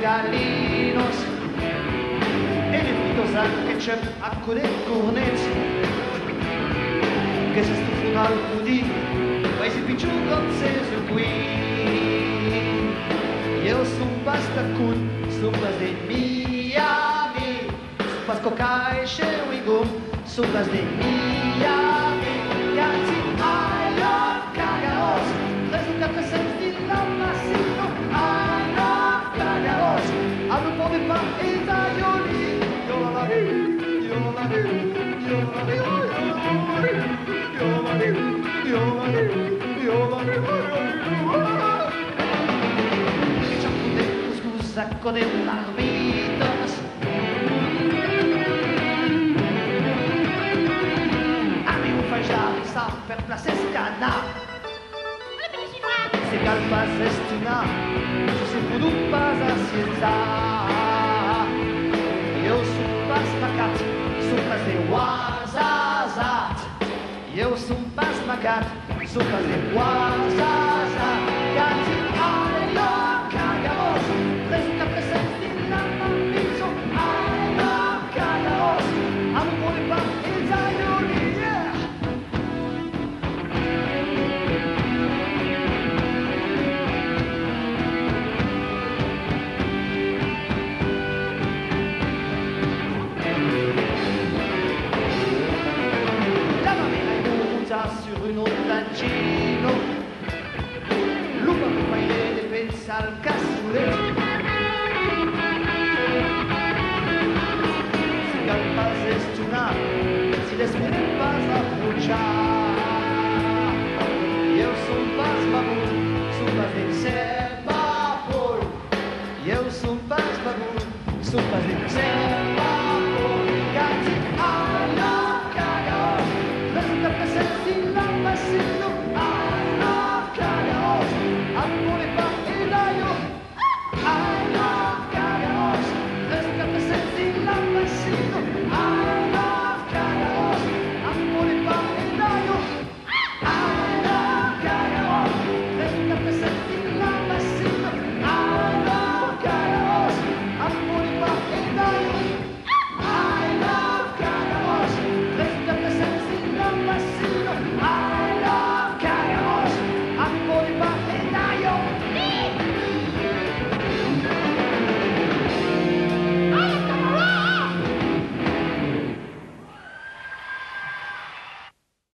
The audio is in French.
galinos e le fritos al ketchup acco de cornet che se stufano al pudì poi si picciuto acceso qui io son pasta con sopas de Miami sopas coca e Sherwin sopas de Miami cazzi I love cagaos 3 ou 4 cents di Lamacino I love cagaos a non pode pas e taglioli io la sacco de barbitos a mi un fai già sta per place scana se calpa sestina se pudu pas a sienza io sun pas macat sun pas de wazazat io sun pas macat sun pas de wazazat cazzi allo cagamos resulta presente la mammizo allo cagamos a non vuole pas il zaglioli yeah la mamma è monta sur un ottangino lupa per fare le pensa al cassoulet si calpa zestuna si desmette pas a bruciar io son pas babou